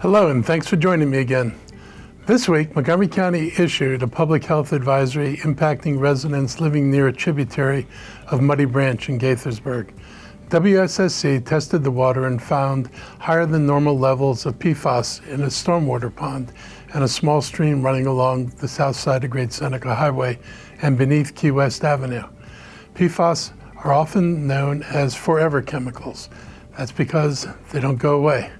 Hello, and thanks for joining me again. This week, Montgomery County issued a public health advisory impacting residents living near a tributary of Muddy Branch in Gaithersburg. WSSC tested the water and found higher than normal levels of PFAS in a stormwater pond and a small stream running along the south side of Great Seneca Highway and beneath Key West Avenue. PFAS are often known as forever chemicals. That's because they don't go away.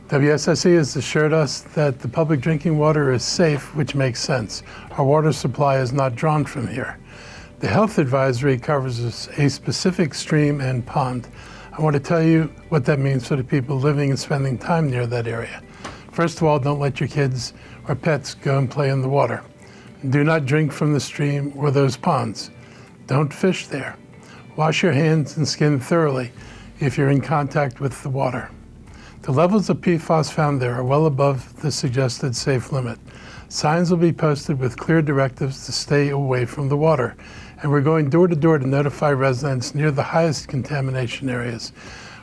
WSSC has assured us that the public drinking water is safe, which makes sense. Our water supply is not drawn from here. The health advisory covers a specific stream and pond. I want to tell you what that means for the people living and spending time near that area. First of all, don't let your kids or pets go and play in the water. Do not drink from the stream or those ponds. Don't fish there. Wash your hands and skin thoroughly if you're in contact with the water. The levels of PFAS found there are well above the suggested safe limit. Signs will be posted with clear directives to stay away from the water. And we're going door to door to notify residents near the highest contamination areas.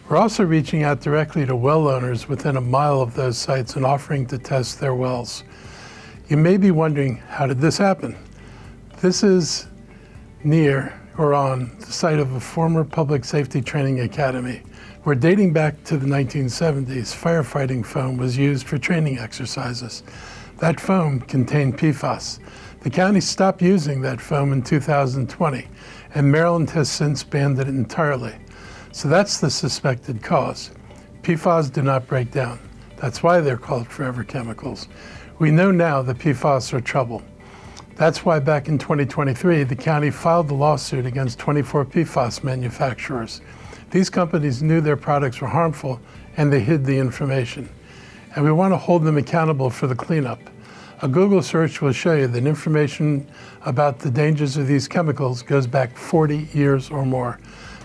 We're also reaching out directly to well owners within a mile of those sites and offering to test their wells. You may be wondering, how did this happen? This is near or on the site of a former public safety training academy, where dating back to the 1970s, firefighting foam was used for training exercises. That foam contained PFAS. The county stopped using that foam in 2020, and Maryland has since banned it entirely. So that's the suspected cause. PFAS do not break down. That's why they're called forever chemicals. We know now that PFAS are trouble. That's why back in 2023, the county filed the lawsuit against 24 PFAS manufacturers. These companies knew their products were harmful and they hid the information. And we want to hold them accountable for the cleanup. A Google search will show you that information about the dangers of these chemicals goes back 40 years or more.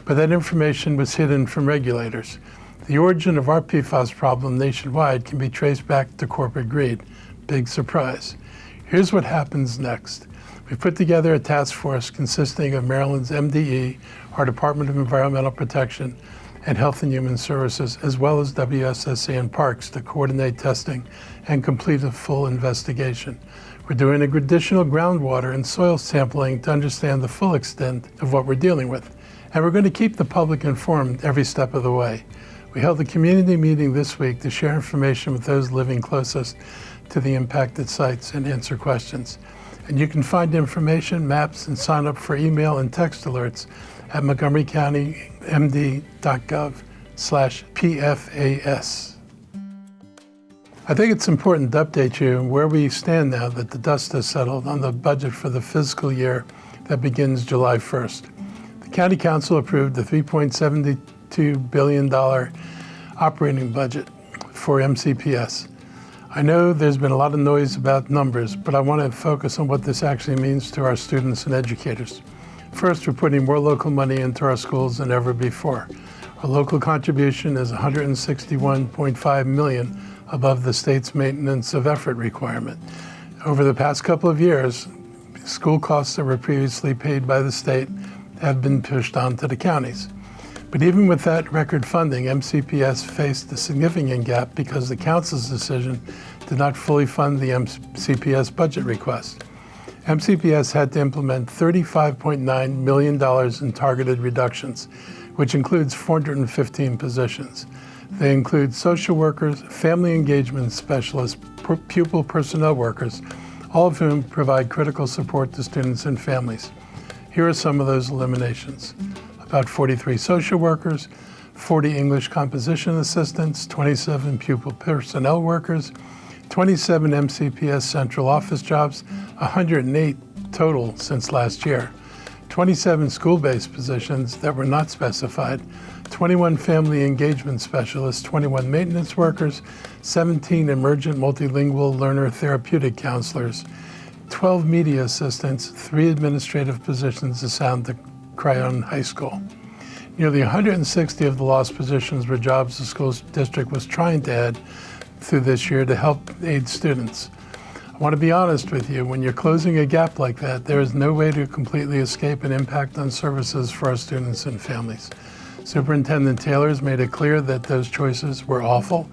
But that information was hidden from regulators. The origin of our PFAS problem nationwide can be traced back to corporate greed. Big surprise. Here's what happens next. We put together a task force consisting of Maryland's MDE, our Department of Environmental Protection, and Health and Human Services, as well as WSSC and Parks to coordinate testing and complete a full investigation. We're doing additional groundwater and soil sampling to understand the full extent of what we're dealing with. And we're going to keep the public informed every step of the way. We held a community meeting this week to share information with those living closest to the impacted sites and answer questions. And you can find information, maps, and sign up for email and text alerts at montgomerycountymd.gov/PFAS. I think it's important to update you where we stand now that the dust has settled on the budget for the fiscal year that begins July 1st. The County Council approved the $3.72 billion operating budget for MCPS. I know there's been a lot of noise about numbers, but I want to focus on what this actually means to our students and educators. First, we're putting more local money into our schools than ever before. Our local contribution is $161.5 million above the state's maintenance of effort requirement. Over the past couple of years, school costs that were previously paid by the state have been pushed on to the counties. But even with that record funding, MCPS faced a significant gap because the council's decision did not fully fund the MCPS budget request. MCPS had to implement $35.9 million in targeted reductions, which includes 415 positions. They include social workers, family engagement specialists, pupil personnel workers, all of whom provide critical support to students and families. Here are some of those eliminations. About 43 social workers, 40 English composition assistants, 27 pupil personnel workers, 27 MCPS central office jobs, 108 total since last year, 27 school-based positions that were not specified, 21 family engagement specialists, 21 maintenance workers, 17 emergent multilingual learner therapeutic counselors, 12 media assistants, 3 administrative positions assigned to Cryon High School. Nearly 160 of the lost positions were jobs the school district was trying to add through this year to help aid students. I want to be honest with you, when you're closing a gap like that, there is no way to completely escape an impact on services for our students and families. Superintendent Taylor has made it clear that those choices were awful,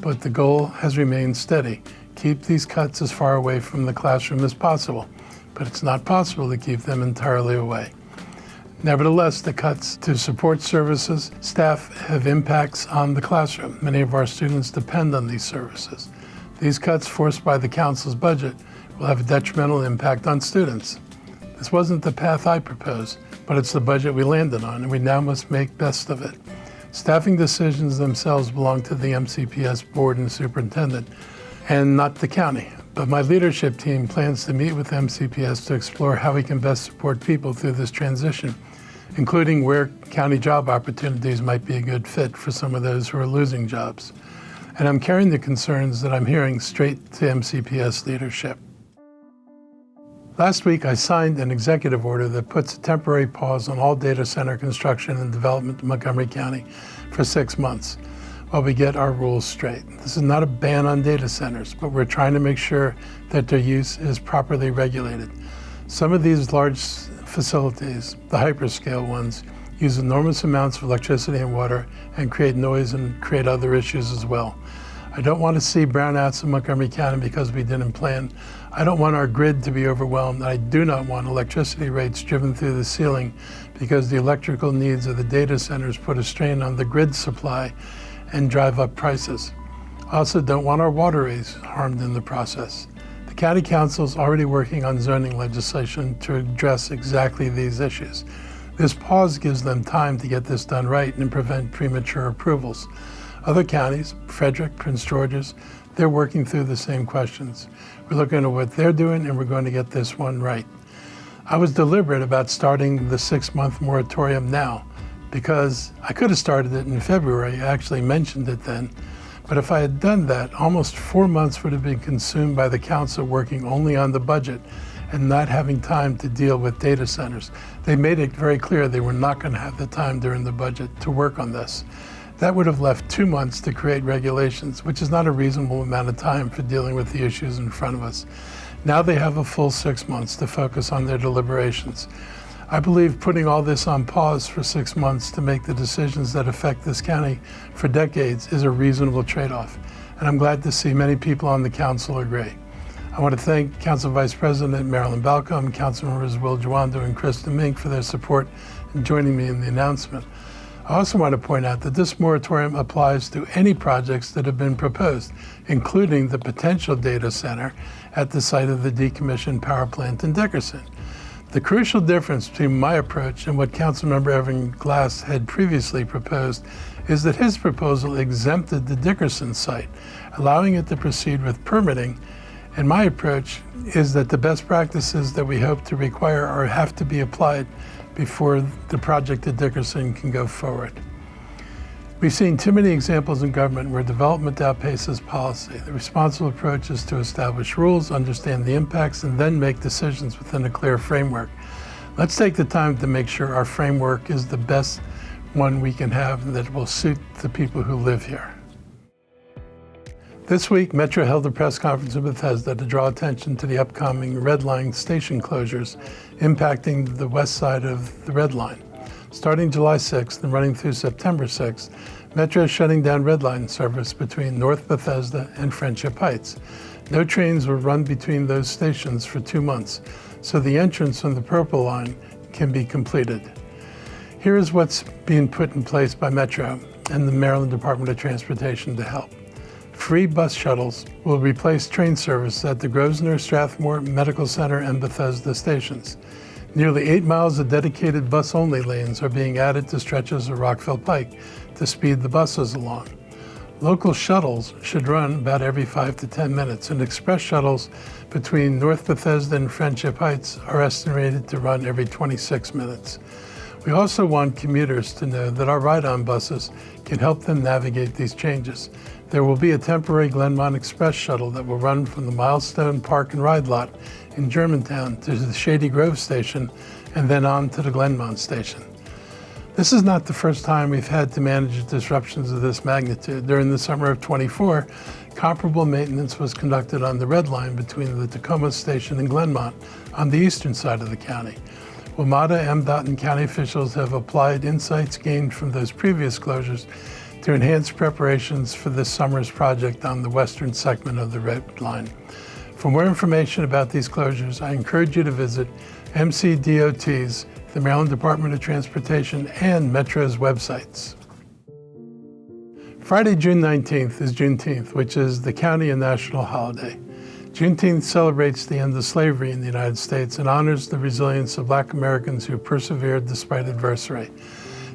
but the goal has remained steady. Keep these cuts as far away from the classroom as possible, but it's not possible to keep them entirely away. Nevertheless, the cuts to support services, staff have impacts on the classroom. Many of our students depend on these services. These cuts forced by the council's budget will have a detrimental impact on students. This wasn't the path I proposed, but it's the budget we landed on, and we now must make best of it. Staffing decisions themselves belong to the MCPS board and superintendent, and not the county. But my leadership team plans to meet with MCPS to explore how we can best support people through this transition, including where county job opportunities might be a good fit for some of those who are losing jobs. And I'm carrying the concerns that I'm hearing straight to MCPS leadership. Last week, I signed an executive order that puts a temporary pause on all data center construction and development in Montgomery County for 6 months while we get our rules straight. This is not a ban on data centers, but we're trying to make sure that their use is properly regulated. Some of these large facilities, the hyperscale ones, use enormous amounts of electricity and water and create noise and create other issues as well. I don't want to see brownouts in Montgomery County because we didn't plan. I don't want our grid to be overwhelmed. I do not want electricity rates driven through the ceiling because the electrical needs of the data centers put a strain on the grid supply and drive up prices. I also don't want our waterways harmed in the process. The County Council is already working on zoning legislation to address exactly these issues. This pause gives them time to get this done right and prevent premature approvals. Other counties, Frederick, Prince George's, they're working through the same questions. We're looking at what they're doing and we're going to get this one right. I was deliberate about starting the 6-month moratorium now because I could have started it in February. I actually mentioned it then. But if I had done that, almost 4 months would have been consumed by the council working only on the budget and not having time to deal with data centers. They made it very clear they were not going to have the time during the budget to work on this. That would have left 2 months to create regulations, which is not a reasonable amount of time for dealing with the issues in front of us. Now they have a full 6 months to focus on their deliberations. I believe putting all this on pause for 6 months to make the decisions that affect this county for decades is a reasonable trade-off. And I'm glad to see many people on the council agree. I want to thank Council Vice President Marilyn Balcom, Councilmembers Will Jawando and Krista Mink for their support in joining me in the announcement. I also want to point out that this moratorium applies to any projects that have been proposed, including the potential data center at the site of the decommissioned power plant in Dickerson. The crucial difference between my approach and what Councilmember Evan Glass had previously proposed is that his proposal exempted the Dickerson site, allowing it to proceed with permitting, and my approach is that the best practices that we hope to require or have to be applied before the project at Dickerson can go forward. We've seen too many examples in government where development outpaces policy. The responsible approach is to establish rules, understand the impacts, and then make decisions within a clear framework. Let's take the time to make sure our framework is the best one we can have and that will suit the people who live here. This week, Metro held a press conference in Bethesda to draw attention to the upcoming Red Line station closures impacting the west side of the Red Line. Starting July 6th and running through September 6th, Metro is shutting down Red Line service between North Bethesda and Friendship Heights. No trains will run between those stations for 2 months, so the entrance on the Purple Line can be completed. Here is what's being put in place by Metro and the Maryland Department of Transportation to help. Free bus shuttles will replace train service at the Grosvenor, Strathmore, Medical Center, and Bethesda stations. Nearly 8 miles of dedicated bus-only lanes are being added to stretches of Rockville Pike to speed the buses along. Local shuttles should run about every 5 to 10 minutes, and express shuttles between North Bethesda and Friendship Heights are estimated to run every 26 minutes. We also want commuters to know that our ride-on buses can help them navigate these changes. There will be a temporary Glenmont Express shuttle that will run from the Milestone Park and Ride lot in Germantown to the Shady Grove station and then on to the Glenmont station. This is not the first time we've had to manage disruptions of this magnitude. During the summer of '24, comparable maintenance was conducted on the Red Line between the Tacoma station and Glenmont on the eastern side of the county. WMATA, MDOT, and county officials have applied insights gained from those previous closures to enhance preparations for this summer's project on the western segment of the Red Line. For more information about these closures, I encourage you to visit MCDOT's, the Maryland Department of Transportation, and Metro's websites. Friday, June 19th is Juneteenth, which is the county and national holiday. Juneteenth celebrates the end of slavery in the United States and honors the resilience of Black Americans who persevered despite adversity.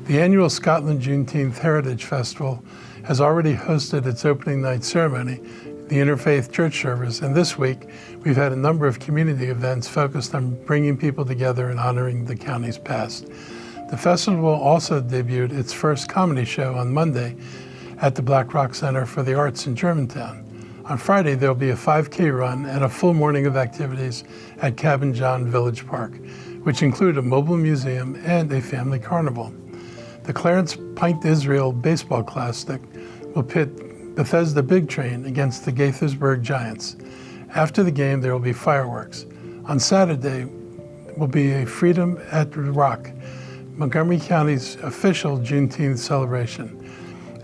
The annual Scotland Juneteenth Heritage Festival has already hosted its opening night ceremony, the Interfaith Church Service, and this week we've had a number of community events focused on bringing people together and honoring the county's past. The festival also debuted its first comedy show on Monday at the Black Rock Center for the Arts in Germantown. On Friday, there will be a 5K run and a full morning of activities at Cabin John Village Park, which include a mobile museum and a family carnival. The Clarence Pint Israel Baseball Classic will pit Bethesda Big Train against the Gaithersburg Giants. After the game, there will be fireworks. On Saturday will be a Freedom at the Rock, Montgomery County's official Juneteenth celebration.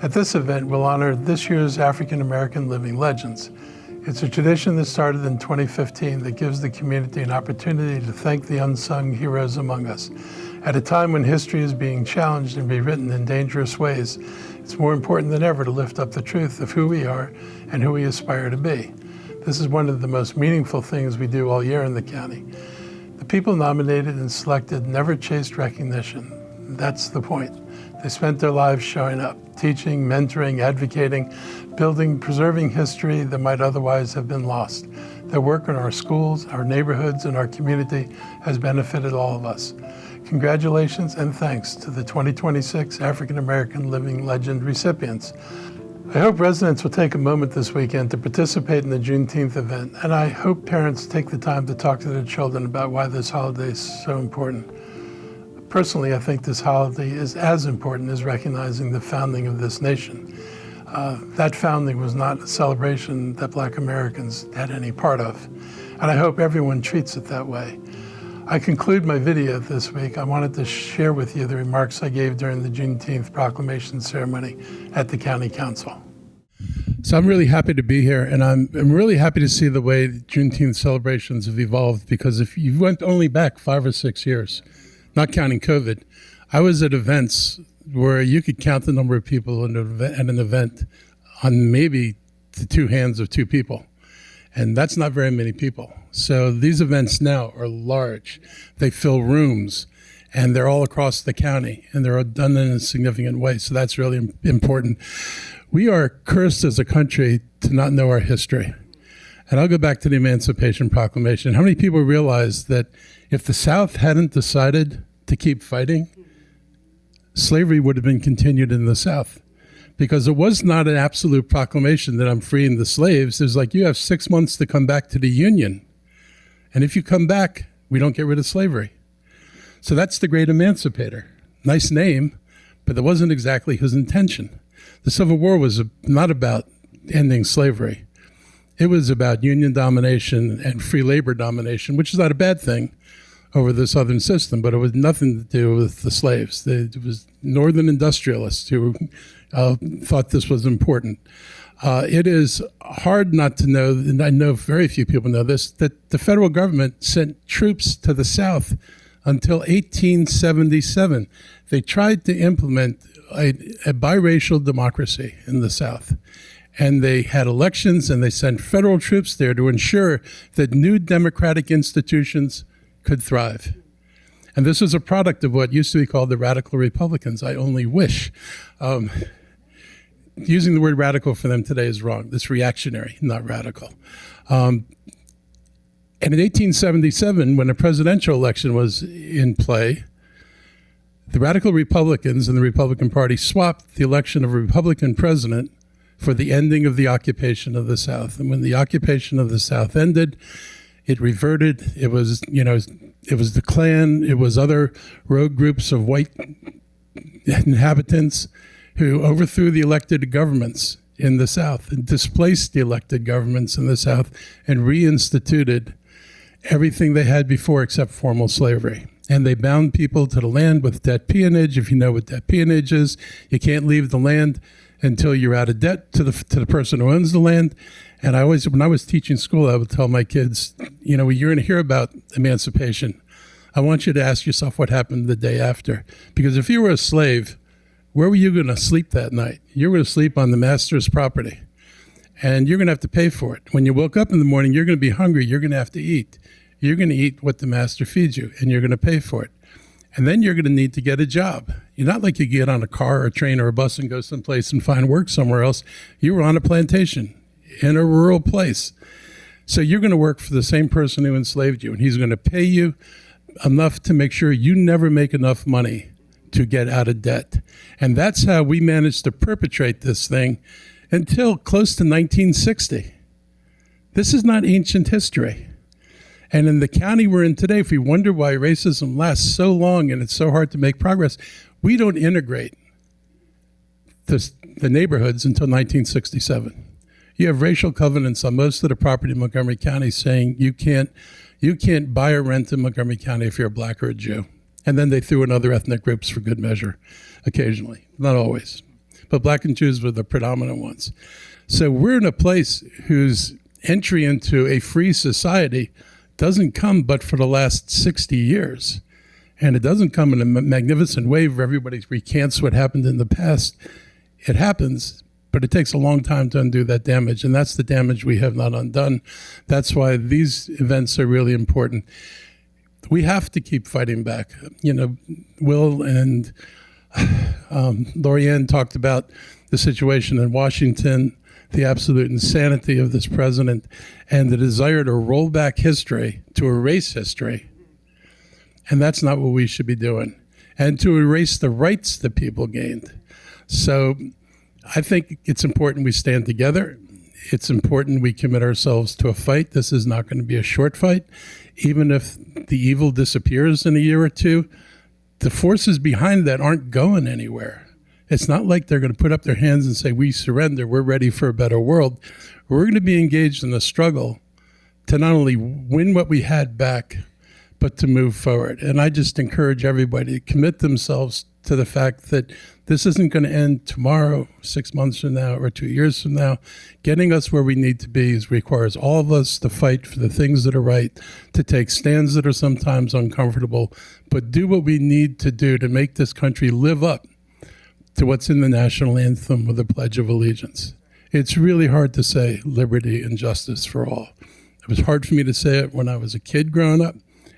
At this event, we'll honor this year's African American living legends. It's a tradition that started in 2015 that gives the community an opportunity to thank the unsung heroes among us. At a time when history is being challenged and rewritten in dangerous ways, it's more important than ever to lift up the truth of who we are and who we aspire to be. This is one of the most meaningful things we do all year in the county. The people nominated and selected never chased recognition. That's the point. They spent their lives showing up, teaching, mentoring, advocating, building, preserving history that might otherwise have been lost. Their work in our schools, our neighborhoods, and our community has benefited all of us. Congratulations and thanks to the 2026 African American Living Legend recipients. I hope residents will take a moment this weekend to participate in the Juneteenth event, and I hope parents take the time to talk to their children about why this holiday is so important. Personally, I think this holiday is as important as recognizing the founding of this nation. That founding was not a celebration that Black Americans had any part of, and I hope everyone treats it that way. I conclude my video this week. I wanted to share with you the remarks I gave during the Juneteenth proclamation ceremony at the County Council. So I'm really happy to be here, and I'm really happy to see the way Juneteenth celebrations have evolved, because if you went only back 5 or 6 years, not counting COVID, I was at events where you could count the number of people at an event on maybe the two hands of two people. And that's not very many people. So these events now are large. They fill rooms, and they're all across the county, and they're done in a significant way. So that's really important. We are cursed as a country to not know our history. And I'll go back to the Emancipation Proclamation. How many people realize that if the South hadn't decided to keep fighting, slavery would have been continued in the South? Because it was not an absolute proclamation that I'm freeing the slaves. It was like, you have 6 months to come back to the Union. And if you come back, we don't get rid of slavery. So that's the great emancipator. Nice name, but that wasn't exactly his intention. The Civil War was not about ending slavery. It was about Union domination and free labor domination, which is not a bad thing over the Southern system, but it was nothing to do with the slaves. It was Northern industrialists who thought this was important. It is hard not to know, and I know very few people know this, that the federal government sent troops to the South until 1877. They tried to implement a biracial democracy in the South. And they had elections, and they sent federal troops there to ensure that new democratic institutions could thrive. And this is a product of what used to be called the radical Republicans. I only wish. Using the word radical for them today is wrong. It's reactionary, not radical. And in 1877, when a presidential election was in play, the radical Republicans and the Republican Party swapped the election of a Republican president for the ending of the occupation of the South. And when the occupation of the South ended, it reverted. It was, it was the Klan, it was other rogue groups of white inhabitants who overthrew the elected governments in the South and displaced the elected governments in the South and reinstituted everything they had before except formal slavery. And they bound people to the land with debt peonage. If you know what debt peonage is, you can't leave the land until you're out of debt to the person who owns the land. And I always, when I was teaching school, I would tell my kids, you know, you're going to hear about emancipation. I want you to ask yourself what happened the day after. Because if you were a slave, where were you going to sleep that night? You were going to sleep on the master's property. And you're going to have to pay for it. When you woke up in the morning, you're going to be hungry. You're going to have to eat. You're going to eat what the master feeds you, and you're going to pay for it. And then you're going to need to get a job. You're not like you get on a car or a train or a bus and go someplace and find work somewhere else. You were on a plantation in a rural place. So you're going to work for the same person who enslaved you, and he's going to pay you enough to make sure you never make enough money to get out of debt. And that's how we managed to perpetrate this thing until close to 1960. This is not ancient history. And in the county we're in today, if we wonder why racism lasts so long and it's so hard to make progress, we don't integrate the neighborhoods until 1967. You have racial covenants on most of the property in Montgomery County saying you can't buy or rent in Montgomery County if you're a black or a Jew. And then they threw in other ethnic groups for good measure, occasionally, not always. But black and Jews were the predominant ones. So we're in a place whose entry into a free society doesn't come but for the last 60 years. And it doesn't come in a magnificent wave where everybody recants what happened in the past. It happens, but it takes a long time to undo that damage. And that's the damage we have not undone. That's why these events are really important. We have to keep fighting back. You know, Will and Lorianne talked about the situation in Washington, the absolute insanity of this president, and the desire to roll back history, to erase history. And that's not what we should be doing. And to erase the rights that people gained. So I think it's important we stand together. It's important we commit ourselves to a fight. This is not going to be a short fight. Even if the evil disappears in a year or two, the forces behind that aren't going anywhere. It's not like they're going to put up their hands and say, we surrender, we're ready for a better world. We're going to be engaged in a struggle to not only win what we had back, but to move forward. And I just encourage everybody to commit themselves to the fact that this isn't going to end tomorrow, 6 months from now, or 2 years from now. Getting us where we need to be requires all of us to fight for the things that are right, to take stands that are sometimes uncomfortable, but do what we need to do to make this country live up to what's in the national anthem with the Pledge of Allegiance. It's really hard to say liberty and justice for all. It was hard for me to say it when I was a kid growing up.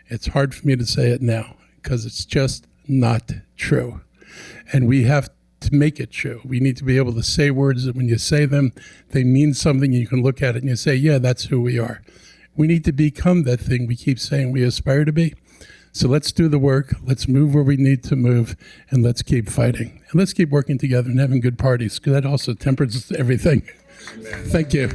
It's hard for me to say it now because it's just not true. And we have to make it true. We need to be able to say words that when you say them, they mean something. You can look at it and you say, yeah, that's who we are. We need to become that thing we keep saying we aspire to be. So let's do the work. Let's move where we need to move, and let's keep fighting. And let's keep working together and having good parties, because that also tempers everything. Amen. Thank you.